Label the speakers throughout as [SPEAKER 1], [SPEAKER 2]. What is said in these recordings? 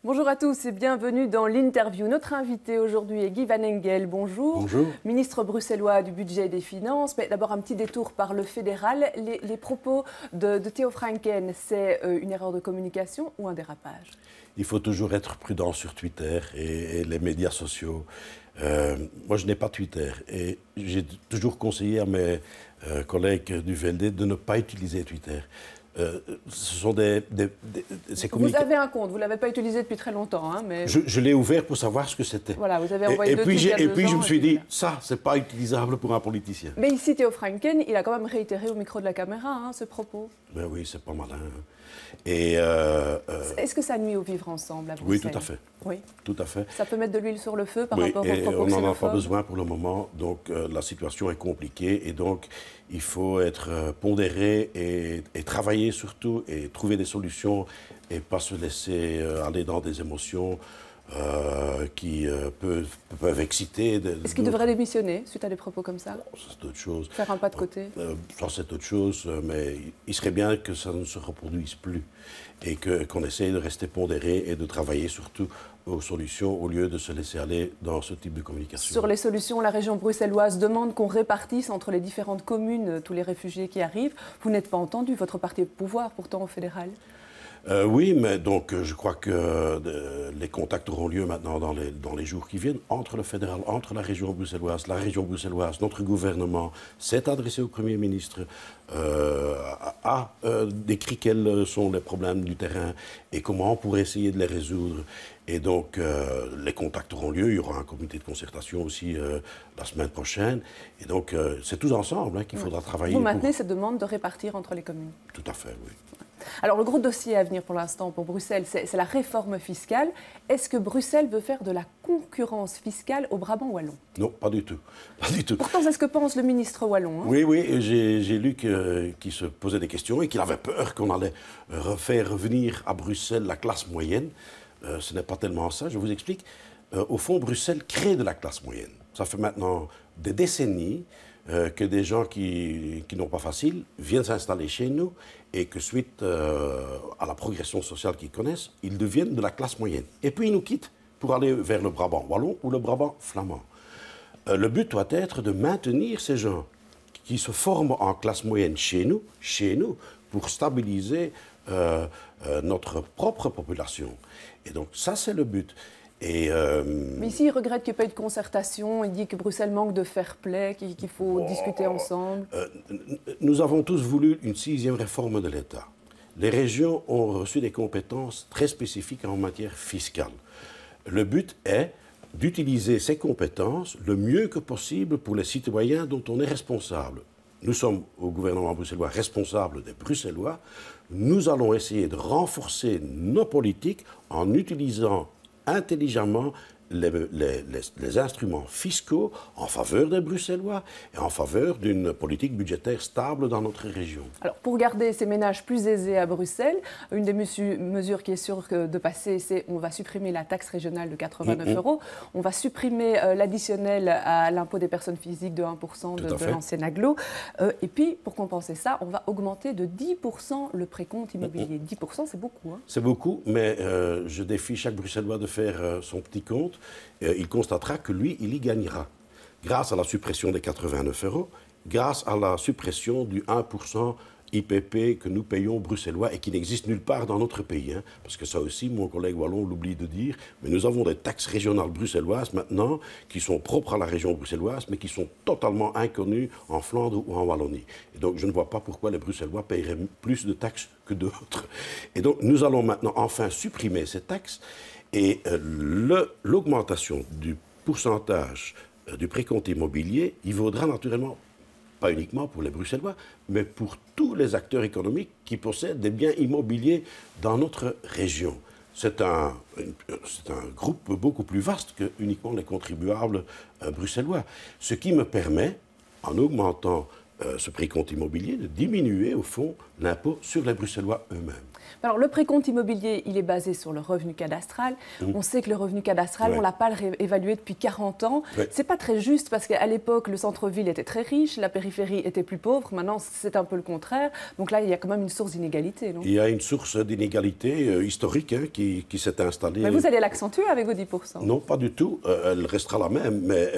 [SPEAKER 1] Bonjour à tous et bienvenue dans l'interview. Notre invité aujourd'hui est Guy Van Engel. Bonjour.
[SPEAKER 2] Bonjour.
[SPEAKER 1] Ministre bruxellois du budget et des finances. Mais d'abord un petit détour par le fédéral. Les propos de Theo Franken, c'est une erreur de communication ou un dérapage?
[SPEAKER 2] Il faut toujours être prudent sur Twitter et les médias sociaux. Moi, je n'ai pas Twitter et j'ai toujours conseillé à mes collègues du VLD de ne pas utiliser Twitter. Ce sont
[SPEAKER 1] Vous avez un compte, vous ne l'avez pas utilisé depuis très longtemps. Hein, mais...
[SPEAKER 2] Je l'ai ouvert pour savoir ce que c'était.
[SPEAKER 1] Voilà, vous avez envoyé
[SPEAKER 2] et puis je me suis dit, ça, c'est pas utilisable pour un politicien.
[SPEAKER 1] Mais ici, Theo Franken, il a quand même réitéré au micro de la caméra hein, ce propos.
[SPEAKER 2] Ben oui, c'est pas malin.
[SPEAKER 1] Est-ce que ça nuit au vivre ensemble à Bruxelles?
[SPEAKER 2] Oui, tout à fait.
[SPEAKER 1] Oui.
[SPEAKER 2] Tout à fait.
[SPEAKER 1] Ça peut mettre de l'huile sur le feu par rapport aux propos
[SPEAKER 2] on n'en a pas
[SPEAKER 1] xénophobes.
[SPEAKER 2] besoin pour le moment, donc la situation est compliquée et donc il faut être pondéré et travailler surtout et trouver des solutions et pas se laisser aller dans des émotions qui peuvent exciter.
[SPEAKER 1] Est-ce qu'il devrait démissionner suite à des propos comme ça?
[SPEAKER 2] C'est autre chose.
[SPEAKER 1] Faire un pas de côté?
[SPEAKER 2] Ça, c'est autre chose, mais il serait bien que ça ne se reproduise plus et qu'on essaye de rester pondéré et de travailler surtout aux solutions au lieu de se laisser aller dans ce type de communication.
[SPEAKER 1] Sur les solutions, la région bruxelloise demande qu'on répartisse entre les différentes communes tous les réfugiés qui arrivent. Vous n'êtes pas entendu, votre parti est au pouvoir pourtant au fédéral.
[SPEAKER 2] Oui, mais donc je crois que les contacts auront lieu maintenant dans les jours qui viennent entre le fédéral, entre la région bruxelloise, notre gouvernement s'est adressé au Premier ministre, a décrit quels sont les problèmes du terrain et comment on pourrait essayer de les résoudre. Et donc les contacts auront lieu, il y aura un comité de concertation aussi la semaine prochaine. Et donc c'est tous ensemble hein, qu'il faudra travailler.
[SPEAKER 1] Vous maintenez cette demande de répartir entre les communes?
[SPEAKER 2] Tout à fait, oui.
[SPEAKER 1] Alors, le gros dossier à venir pour l'instant pour Bruxelles, c'est la réforme fiscale. Est-ce que Bruxelles veut faire de la concurrence fiscale au Brabant wallon?
[SPEAKER 2] Non, pas du tout. Pas du tout.
[SPEAKER 1] Pourtant, c'est ce que pense le ministre wallon. Hein?
[SPEAKER 2] Oui, j'ai lu qu'il se posait des questions et qu'il avait peur qu'on allait faire revenir à Bruxelles la classe moyenne. Ce n'est pas tellement ça, je vous explique. Au fond, Bruxelles crée de la classe moyenne. Ça fait maintenant des décennies que des gens qui n'ont pas facile viennent s'installer chez nous et que suite à la progression sociale qu'ils connaissent, ils deviennent de la classe moyenne. Et puis ils nous quittent pour aller vers le Brabant wallon ou le Brabant flamand. Le but doit être de maintenir ces gens qui se forment en classe moyenne chez nous pour stabiliser notre propre population. Et donc ça, c'est le but.
[SPEAKER 1] Mais ici, il regrette qu'il n'y ait pas eu de concertation. Il dit que Bruxelles manque de fair play, qu'il faut discuter ensemble.
[SPEAKER 2] Nous avons tous voulu une 6e réforme de l'État. Les régions ont reçu des compétences très spécifiques en matière fiscale. Le but est d'utiliser ces compétences le mieux que possible pour les citoyens dont on est responsable. Nous sommes au gouvernement bruxellois responsables des Bruxellois. Nous allons essayer de renforcer nos politiques en utilisant intelligemment les instruments fiscaux en faveur des Bruxellois et en faveur d'une politique budgétaire stable dans notre région. Alors,
[SPEAKER 1] pour garder ces ménages plus aisés à Bruxelles, une des mesures qui est sûre de passer, c'est on va supprimer la taxe régionale de 89 €, on va supprimer l'additionnel à l'impôt des personnes physiques de 1% de l'ancienne agglo, et puis, pour compenser ça, on va augmenter de 10% le précompte immobilier. 10%, c'est beaucoup. Hein.
[SPEAKER 2] C'est beaucoup, mais je défie chaque Bruxellois de faire son petit compte. Il constatera que lui, il y gagnera. Grâce à la suppression des 89 €, grâce à la suppression du 1% IPP que nous payons bruxellois et qui n'existe nulle part dans notre pays. Hein, parce que ça aussi, mon collègue wallon l'oublie de dire, mais nous avons des taxes régionales bruxelloises maintenant qui sont propres à la région bruxelloise, mais qui sont totalement inconnues en Flandre ou en Wallonie. Et donc, je ne vois pas pourquoi les Bruxellois paieraient plus de taxes que d'autres. Et donc, nous allons maintenant enfin supprimer ces taxes. Et l'augmentation du pourcentage du précompte immobilier, il vaudra naturellement, pas uniquement pour les Bruxellois, mais pour tous les acteurs économiques qui possèdent des biens immobiliers dans notre région. C'est un groupe beaucoup plus vaste que uniquement les contribuables bruxellois. Ce qui me permet, en augmentant ce précompte immobilier, de diminuer au fond l'impôt sur les Bruxellois eux-mêmes.
[SPEAKER 1] Alors, le précompte immobilier, il est basé sur le revenu cadastral. On sait que le revenu cadastral, on ne l'a pas évalué depuis 40 ans. Ce n'est pas très juste parce qu'à l'époque, le centre-ville était très riche, la périphérie était plus pauvre. Maintenant, c'est un peu le contraire. Donc là, il y a quand même une source d'inégalité, non?
[SPEAKER 2] Il y a une source d'inégalité historique qui s'est installée.
[SPEAKER 1] Mais vous allez l'accentuer avec vos 10%?
[SPEAKER 2] Non, pas du tout. Elle restera la même, mais...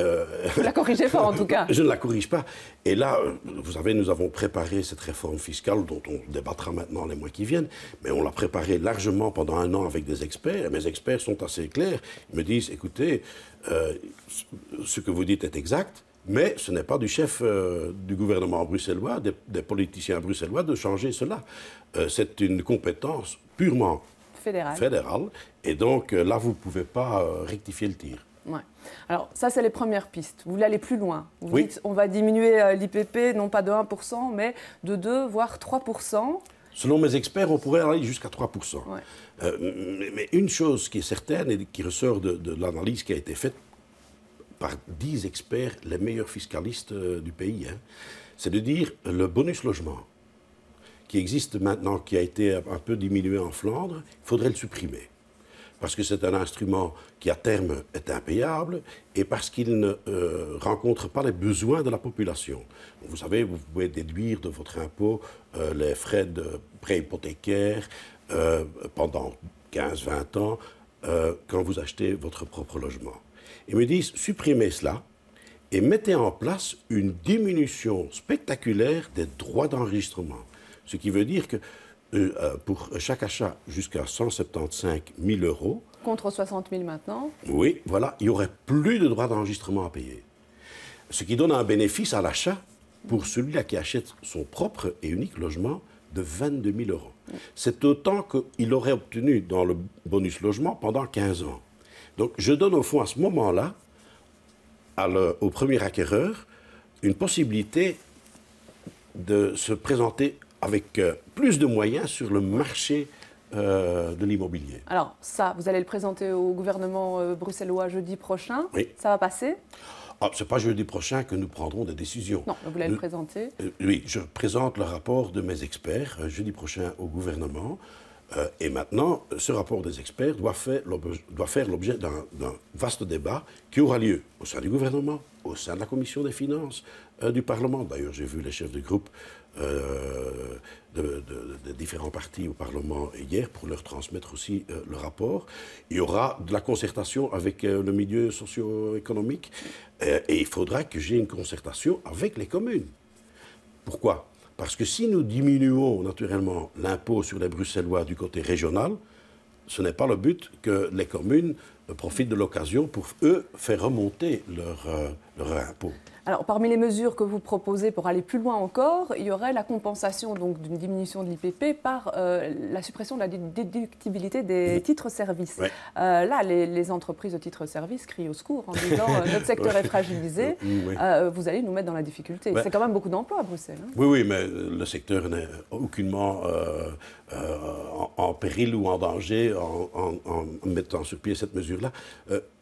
[SPEAKER 1] Vous ne la corrigez pas, en tout cas.
[SPEAKER 2] Je ne la corrige pas. Et là, vous savez, nous avons préparé cette réforme fiscale dont on débattra maintenant les mois qui viennent, mais on l'a préparée largement pendant un an avec des experts. Et mes experts sont assez clairs. Ils me disent, écoutez, ce que vous dites est exact, mais ce n'est pas du chef du gouvernement bruxellois, des politiciens bruxellois, de changer cela. C'est une compétence purement fédérale. Et donc là, vous ne pouvez pas rectifier le tir.
[SPEAKER 1] Ouais. Alors, ça, c'est les premières pistes. Vous voulez aller plus loin. Vous dites, on va diminuer l'IPP, non pas de 1%, mais de 2, voire 3%.
[SPEAKER 2] Selon mes experts, on pourrait aller jusqu'à 3%. Mais une chose qui est certaine et qui ressort de l'analyse qui a été faite par 10 experts, les meilleurs fiscalistes du pays, c'est de dire le bonus logement qui existe maintenant, qui a été un peu diminué en Flandre, il faudrait le supprimer. Parce que c'est un instrument qui, à terme, est impayable et parce qu'il ne rencontre pas les besoins de la population. Vous savez, vous pouvez déduire de votre impôt les frais de prêt hypothécaire pendant 15-20 ans quand vous achetez votre propre logement. Ils me disent, supprimez cela et mettez en place une diminution spectaculaire des droits d'enregistrement. Ce qui veut dire que pour chaque achat jusqu'à 175 000 €.
[SPEAKER 1] Contre 60 000 maintenant.
[SPEAKER 2] Oui, voilà, il n'y aurait plus de droits d'enregistrement à payer. Ce qui donne un bénéfice à l'achat pour celui-là qui achète son propre et unique logement de 22 000 €. C'est autant qu'il aurait obtenu dans le bonus logement pendant 15 ans. Donc je donne au fond à ce moment-là, au premier acquéreur, une possibilité de se présenter avec plus de moyens sur le marché de l'immobilier.
[SPEAKER 1] Alors ça, vous allez le présenter au gouvernement bruxellois jeudi prochain.
[SPEAKER 2] Oui.
[SPEAKER 1] Ça va passer?
[SPEAKER 2] Ce n'est pas jeudi prochain que nous prendrons des décisions.
[SPEAKER 1] Non, vous allez le présenter?
[SPEAKER 2] Oui, je présente le rapport de mes experts jeudi prochain au gouvernement. Et maintenant, ce rapport des experts doit faire l'objet d'un vaste débat qui aura lieu au sein du gouvernement, au sein de la commission des finances du Parlement. D'ailleurs, j'ai vu les chefs de groupe de différents partis au Parlement hier pour leur transmettre aussi le rapport. Il y aura de la concertation avec le milieu socio-économique et il faudra que j'ai une concertation avec les communes. Pourquoi ? Parce que si nous diminuons naturellement l'impôt sur les Bruxellois du côté régional, ce n'est pas le but que les communes profitent de l'occasion pour, eux, faire remonter leur impôt.
[SPEAKER 1] Alors, parmi les mesures que vous proposez pour aller plus loin encore, il y aurait la compensation d'une diminution de l'IPP par la suppression de la déductibilité des titres-services. Oui. Là, les entreprises de titres-services crient au secours en disant notre secteur est fragilisé, vous allez nous mettre dans la difficulté. C'est quand même beaucoup d'emplois à Bruxelles. Hein.
[SPEAKER 2] Oui, mais le secteur n'est aucunement en péril ou en danger en mettant sur pied cette mesure-là.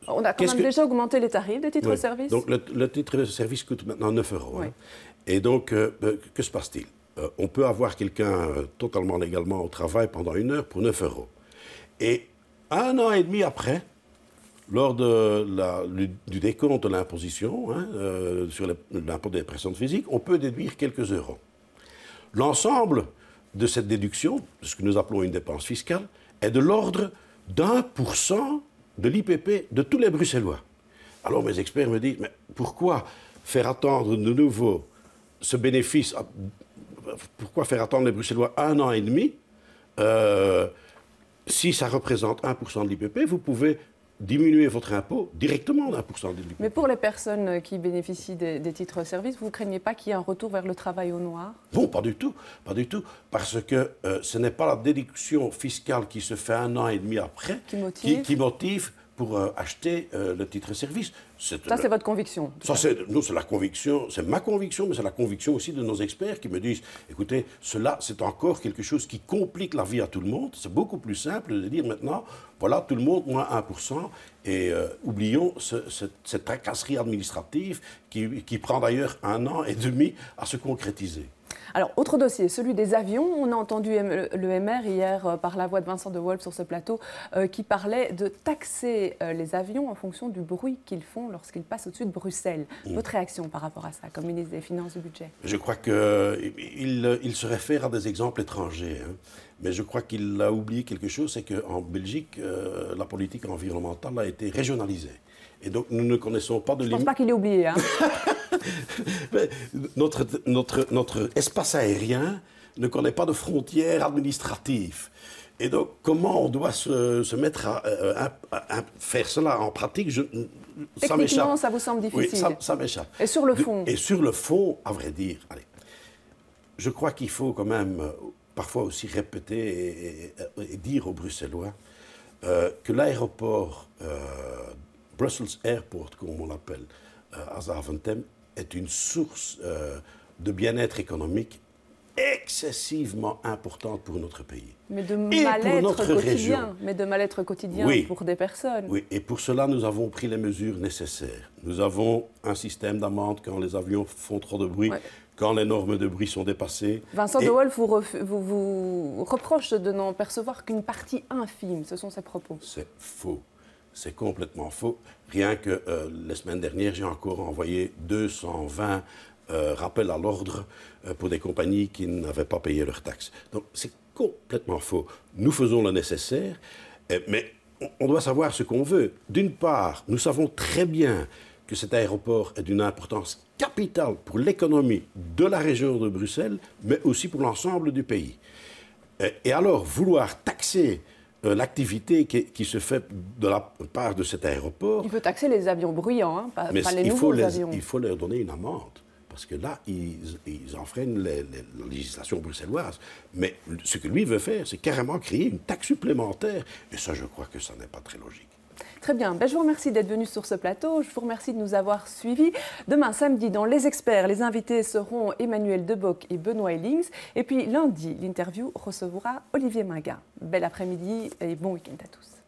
[SPEAKER 1] On a quand même déjà augmenté les tarifs des titres-services.
[SPEAKER 2] Donc le titre-service coûte maintenant 9 €. Oui. Hein. Et donc, que se passe-t-il? On peut avoir quelqu'un totalement légalement au travail pendant 1 heure pour 9 €. Et 1 an et demi après, lors du décompte de l'imposition sur l'impôt des personnes physiques, on peut déduire quelques euros. L'ensemble de cette déduction, ce que nous appelons une dépense fiscale, est de l'ordre d'1% de l'IPP de tous les Bruxellois. Alors mes experts me disent, mais pourquoi faire attendre de nouveau ce bénéfice, pourquoi faire attendre les Bruxellois 1 an et demi si ça représente 1% de l'IPP, vous pouvez diminuer votre impôt directement d'1% de l'IPP.
[SPEAKER 1] Mais pour les personnes qui bénéficient des titres-services, vous ne craignez pas qu'il y ait un retour vers le travail au noir?
[SPEAKER 2] Non, pas du tout, parce que ce n'est pas la déduction fiscale qui se fait 1 an et demi après qui motive pour acheter le titre-service.
[SPEAKER 1] Ça, c'est votre conviction?
[SPEAKER 2] Ça, c'est la conviction, c'est ma conviction, mais c'est la conviction aussi de nos experts qui me disent, écoutez, cela, c'est encore quelque chose qui complique la vie à tout le monde. C'est beaucoup plus simple de dire maintenant, voilà, tout le monde, moins 1%, et oublions cette tracasserie administrative qui prend d'ailleurs 1 an et demi à se concrétiser.
[SPEAKER 1] Alors, autre dossier, celui des avions. On a entendu le MR hier par la voix de Vincent De Wolf sur ce plateau qui parlait de taxer les avions en fonction du bruit qu'ils font lorsqu'ils passent au-dessus de Bruxelles. Votre réaction par rapport à ça, comme ministre des Finances et du Budget?
[SPEAKER 2] Je crois qu'il se réfère à des exemples étrangers, hein. Mais je crois qu'il a oublié quelque chose, c'est qu'en Belgique, la politique environnementale a été régionalisée. Et donc, nous ne connaissons pas de limite.
[SPEAKER 1] Je ne pense pas qu'il ait oublié. Hein.
[SPEAKER 2] Notre espace aérien ne connaît pas de frontières administratives. Et donc, comment on doit se mettre à faire cela en pratique, ça m'échappe.
[SPEAKER 1] Techniquement, ça vous semble difficile?
[SPEAKER 2] Oui, ça m'échappe.
[SPEAKER 1] Et sur le fond?
[SPEAKER 2] Et sur le fond, à vrai dire, allez, je crois qu'il faut quand même parfois aussi répéter et dire aux Bruxellois que l'aéroport Brussels Airport, comme on l'appelle, à Zaventem, est une source de bien-être économique excessivement importante pour notre pays.
[SPEAKER 1] Mais de mal-être quotidien.
[SPEAKER 2] Région.
[SPEAKER 1] Mais de mal-être quotidien
[SPEAKER 2] oui,
[SPEAKER 1] pour des personnes.
[SPEAKER 2] Oui, et pour cela, nous avons pris les mesures nécessaires. Nous avons un système d'amende quand les avions font trop de bruit, quand les normes de bruit sont dépassées.
[SPEAKER 1] Vincent De Wolf vous reproche de n'en percevoir qu'une partie infime. Ce sont ses propos.
[SPEAKER 2] C'est faux. C'est complètement faux. Rien que la semaine dernière, j'ai encore envoyé 220 rappels à l'ordre pour des compagnies qui n'avaient pas payé leurs taxes. Donc c'est complètement faux. Nous faisons le nécessaire, mais on doit savoir ce qu'on veut. D'une part, nous savons très bien que cet aéroport est d'une importance capitale pour l'économie de la région de Bruxelles, mais aussi pour l'ensemble du pays. Et alors, vouloir taxer l'activité qui se fait de la part de cet aéroport...
[SPEAKER 1] Il faut taxer les avions bruyants, hein, pas les nouveaux avions.
[SPEAKER 2] Il faut leur donner une amende, parce que là, ils enfreignent la législation bruxelloise. Mais ce que lui veut faire, c'est carrément créer une taxe supplémentaire. Et ça, je crois que ça n'est pas très logique.
[SPEAKER 1] Très bien. Je vous remercie d'être venu sur ce plateau. Je vous remercie de nous avoir suivis. Demain, samedi, dans Les Experts, les invités seront Emmanuel Debock et Benoît Ellings. Et puis lundi, l'interview recevra Olivier Minguin. Bel après-midi et bon week-end à tous.